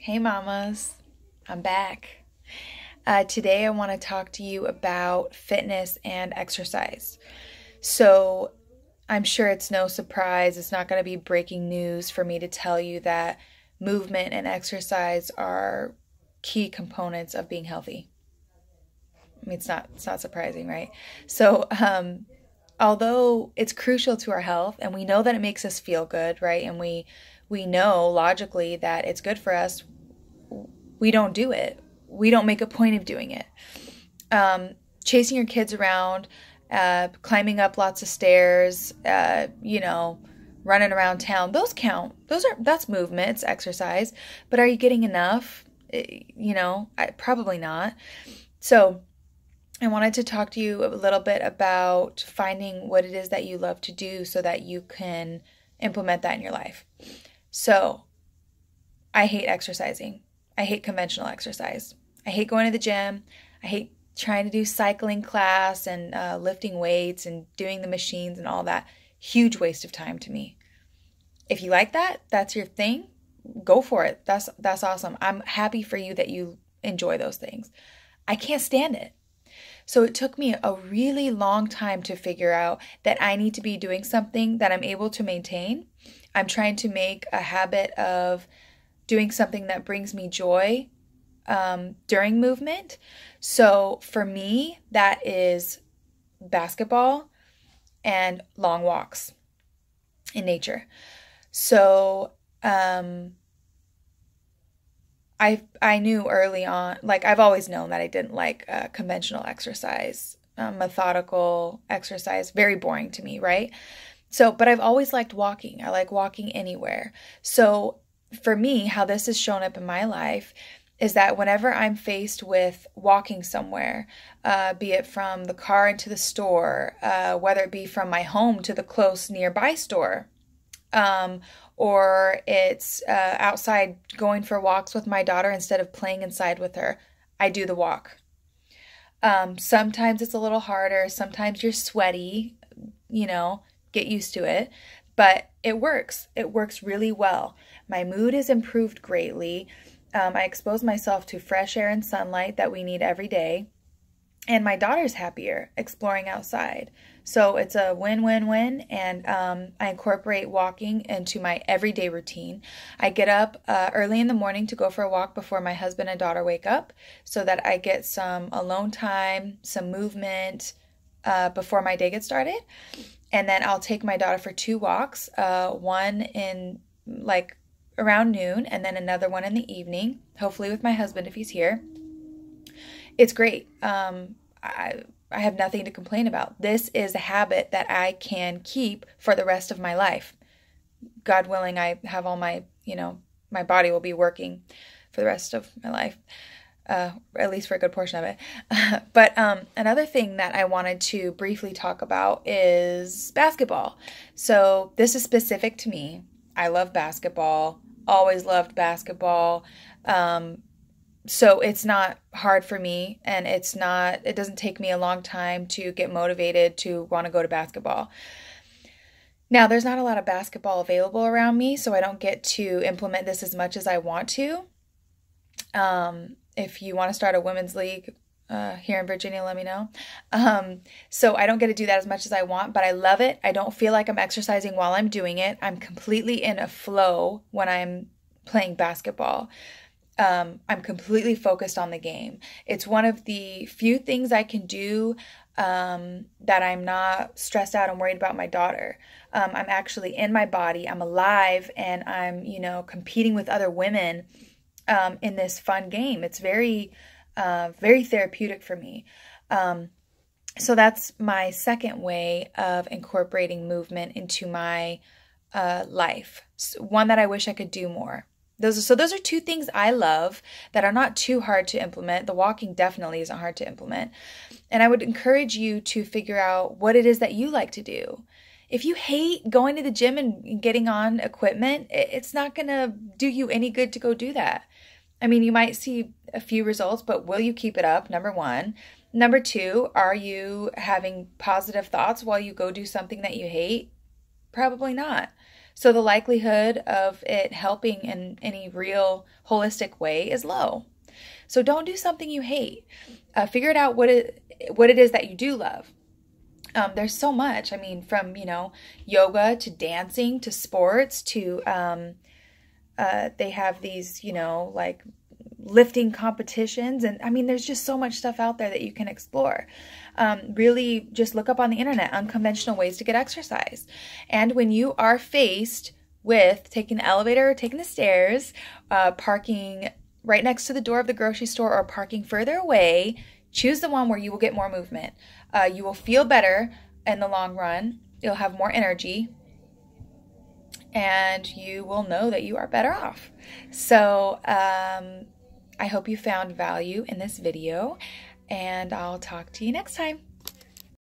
Hey mamas, I'm back. Today I want to talk to you about fitness and exercise. So I'm sure it's no surprise, it's not going to be breaking news for me to tell you that movement and exercise are key components of being healthy. I mean, it's not surprising, right? So although it's crucial to our health and we know that it makes us feel good, right? And we know logically that it's good for us, we don't do it. We don't make a point of doing it. Chasing your kids around, climbing up lots of stairs, running around town, those count. That's movement, it's exercise. But are you getting enough? Probably not. So I wanted to talk to you a little bit about finding what it is that you love to do so that you can implement that in your life. So I hate exercising. I hate conventional exercise. I hate going to the gym. I hate trying to do cycling class and lifting weights and doing the machines and all that. Huge waste of time to me. If you like that, that's your thing, go for it. That's awesome. I'm happy for you that you enjoy those things. I can't stand it. So it took me a really long time to figure out that I need to be doing something that I'm able to maintain. I'm trying to make a habit of doing something that brings me joy during movement. So for me, that is basketball and long walks in nature. So I knew early on, like I've always known that I didn't like conventional exercise, methodical exercise, very boring to me, right? So, but I've always liked walking. I like walking anywhere. So for me, how this has shown up in my life is that whenever I'm faced with walking somewhere, be it from the car into the store, whether it be from my home to the close nearby store, or it's outside going for walks with my daughter instead of playing inside with her, I do the walk. Sometimes it's a little harder. Sometimes you're sweaty, get used to it. But it works. It works really well. My mood is improved greatly. I expose myself to fresh air and sunlight that we need every day. And my daughter's happier exploring outside. So it's a win-win-win, and I incorporate walking into my everyday routine. I get up early in the morning to go for a walk before my husband and daughter wake up so that I get some alone time, some movement before my day gets started. And then I'll take my daughter for 2 walks, one in like around noon and then another one in the evening, hopefully with my husband if he's here. It's great. I have nothing to complain about. This is a habit that I can keep for the rest of my life. God willing, I have all my body will be working for the rest of my life, at least for a good portion of it. But another thing that I wanted to briefly talk about is basketball. So this is specific to me. I love basketball, always loved basketball. So it's not hard for me, and it doesn't take me a long time to get motivated to want to go to basketball. Now, there's not a lot of basketball available around me, so I don't get to implement this as much as I want to. If you want to start a women's league here in Virginia, let me know. So I don't get to do that as much as I want, but I love it. I don't feel like I'm exercising while I'm doing it. I'm completely in a flow when I'm playing basketball. I'm completely focused on the game. It's one of the few things I can do that I'm not stressed out and worried about my daughter. I'm actually in my body. I'm alive, and I'm, competing with other women in this fun game. It's very, very therapeutic for me. So that's my second way of incorporating movement into my life. One that I wish I could do more. Those are 2 things I love that are not too hard to implement. The walking definitely isn't hard to implement. And I would encourage you to figure out what it is that you like to do. If you hate going to the gym and getting on equipment, it's not going to do you any good to go do that. I mean, you might see a few results, but will you keep it up? Number 1. Number 2, are you having positive thoughts while you go do something that you hate? Probably not. So the likelihood of it helping in any real holistic way is low. So don't do something you hate. Figure it out what it is that you do love. There's so much. I mean, from, yoga to dancing to sports to, they have these, like lifting competitions. And I mean, there's just so much stuff out there that you can explore. Really just look up on the internet, unconventional ways to get exercise. And when you are faced with taking the elevator or taking the stairs, parking right next to the door of the grocery store or parking further away, choose the one where you will get more movement. You will feel better in the long run. You'll have more energy. And you will know that you are better off. So I hope you found value in this video. And I'll talk to you next time.